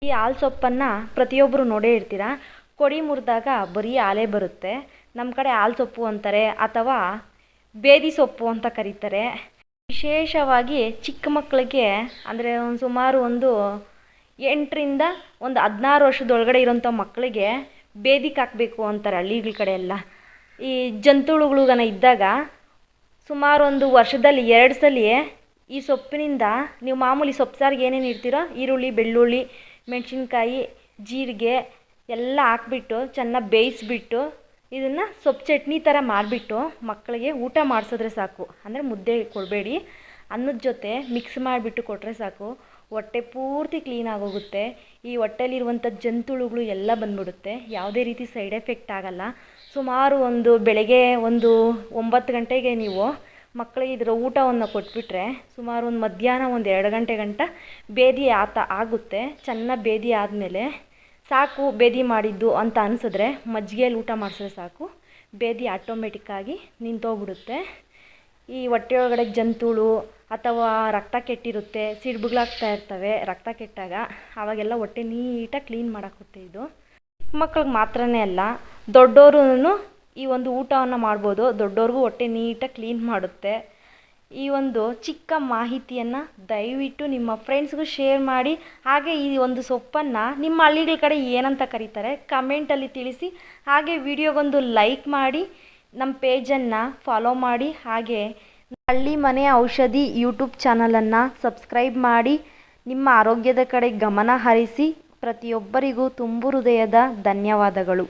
ಈ ಹಾಲು ಸೊಪ್ಪನ್ನು ಪ್ರತಿಯೊಬ್ಬರು ನೋಡೇ ಇರ್ತೀರ. ಕೊಡಿ ಮುರಿದಾಗ ಬರೀ ಹಾಲೇ ಬರುತ್ತೆ. ನಮ್ಮ ಕಡೆ ಹಾಲು ಸೊಪ್ಪು ಅಂತಾರೆ ಅಥವಾ ಬೇದಿ ಸೊಪ್ಪು ಅಂತ ಕರೀತಾರೆ. ವಿಶೇಷವಾಗಿ ಚಿಕ್ಕ ಮಕ್ಕಳಿಗೆ ಅಂದರೆ ಸುಮಾರು 8ರಿಂದ 16 ವರ್ಷದೊಳಗಡೆ ಇರೋಂಥ ಮಕ್ಕಳಿಗೆ ಬೇದಿಗೆ ಹಾಕಬೇಕು ಅಂತಾರೆ ಹಳ್ಳಿಗಳ ಕಡೆ ಎಲ್ಲ. ಈ ಜಂತುಳುಗನ ಇದ್ದಾಗ ಸುಮಾರು ವರ್ಷದಲ್ಲಿ 2 ಸಲ ಈ ಸೊಪ್ಪಿನಿಂದ ನೀವು ಮಾಮೂಲಿ ಸೊಪ್ಪು ಸಾರಿಗೆ ಏನೇನು ಇಡ್ತೀರೋ ಈರುಳ್ಳಿ, ಬೆಳ್ಳುಳ್ಳಿ, ಮೆಣಸಿನ್ಕಾಯಿ, ಜೀರಿಗೆ ಎಲ್ಲ ಹಾಕ್ಬಿಟ್ಟು ಚೆನ್ನಾಗಿ ಬೇಯಿಸ್ಬಿಟ್ಟು ಇದನ್ನು ಸೊಪ್ಪು ಚಟ್ನಿ ಥರ ಮಾಡಿಬಿಟ್ಟು ಮಕ್ಕಳಿಗೆ ಊಟ ಮಾಡಿಸಿದ್ರೆ ಸಾಕು. ಅಂದರೆ ಮುದ್ದೆ ಕೊಡಬೇಡಿ, ಅನ್ನದ ಜೊತೆ ಮಿಕ್ಸ್ ಮಾಡಿಬಿಟ್ಟು ಕೊಟ್ಟರೆ ಸಾಕು. ಹೊಟ್ಟೆ ಪೂರ್ತಿ ಕ್ಲೀನಾಗೋಗುತ್ತೆ. ಈ ಹೊಟ್ಟೆಲಿರುವಂಥ ಜಂತುಳುಗಳು ಎಲ್ಲ ಬಂದ್ಬಿಡುತ್ತೆ. ಯಾವುದೇ ರೀತಿ ಸೈಡ್ ಎಫೆಕ್ಟ್ ಆಗಲ್ಲ. ಸುಮಾರು ಬೆಳಗ್ಗೆ 9 ಗಂಟೆಗೆ ನೀವು ಮಕ್ಕಳಿಗೆ ಇದರ ಊಟವನ್ನು ಕೊಟ್ಬಿಟ್ರೆ ಸುಮಾರು ಮಧ್ಯಾಹ್ನ 2 ಗಂಟೆ ಗಂಟ ಬೇದಿ ಆಗುತ್ತೆ. ಚೆನ್ನಾಗಿ ಬೇದಿ ಆದಮೇಲೆ ಸಾಕು ಬೇದಿ ಮಾಡಿದ್ದು ಅಂತ ಅನಿಸಿದ್ರೆ ಮಜ್ಜಿಗೆಯಲ್ಲಿ ಊಟ ಮಾಡಿಸಿದ್ರೆ ಸಾಕು, ಬೇದಿ ಆಟೋಮೆಟಿಕ್ಕಾಗಿ ನಿಂತೋಗ್ಬಿಡುತ್ತೆ. ಈ ಹೊಟ್ಟೆಯೊಳಗಡೆ ಜಂತುಳು ಅಥವಾ ರಕ್ತ ಕೆಟ್ಟಿರುತ್ತೆ, ಸಿಡುಬುಗಳಾಗ್ತಾ ಇರ್ತವೆ ರಕ್ತ ಕೆಟ್ಟಾಗ, ಆವಾಗೆಲ್ಲ ಹೊಟ್ಟೆ ನೀಟಾಗಿ ಕ್ಲೀನ್ ಮಾಡೋಕ್ಕೆ ಇದು. ಚಿಕ್ಕ ಮಕ್ಳಿಗೆ ಮಾತ್ರನೇ ಅಲ್ಲ, ದೊಡ್ಡವರು ಈ ಊಟವನ್ನು ಮಾಡ್ಬೋದು. ದೊಡ್ಡವ್ರಿಗೂ ಹೊಟ್ಟೆ ನೀಟಾಗಿ ಕ್ಲೀನ್ ಮಾಡುತ್ತೆ. ಈ ಚಿಕ್ಕ ಮಾಹಿತಿಯನ್ನು ದಯವಿಟ್ಟು ನಿಮ್ಮ ಫ್ರೆಂಡ್ಸ್ಗೂ ಶೇರ್ ಮಾಡಿ. ಹಾಗೆ ಈ ಸೊಪ್ಪನ್ನು ನಿಮ್ಮ ಹಳ್ಳಿಗಳ ಕಡೆ ಏನಂತ ಕರೀತಾರೆ ಕಮೆಂಟಲ್ಲಿ ತಿಳಿಸಿ. ಹಾಗೆ ವಿಡಿಯೋಗೊಂದು ಲೈಕ್ ಮಾಡಿ, ನಮ್ಮ ಪೇಜನ್ನು ಫಾಲೋ ಮಾಡಿ. ಹಾಗೆ ಹಳ್ಳಿ ಮನೆ ಔಷಧಿ ಯೂಟ್ಯೂಬ್ ಚಾನಲನ್ನು ಸಬ್ಸ್ಕ್ರೈಬ್ ಮಾಡಿ. ನಿಮ್ಮ ಆರೋಗ್ಯದ ಕಡೆ ಗಮನ ಹರಿಸಿ. ಪ್ರತಿಯೊಬ್ಬರಿಗೂ ತುಂಬು ಹೃದಯದ ಧನ್ಯವಾದಗಳು.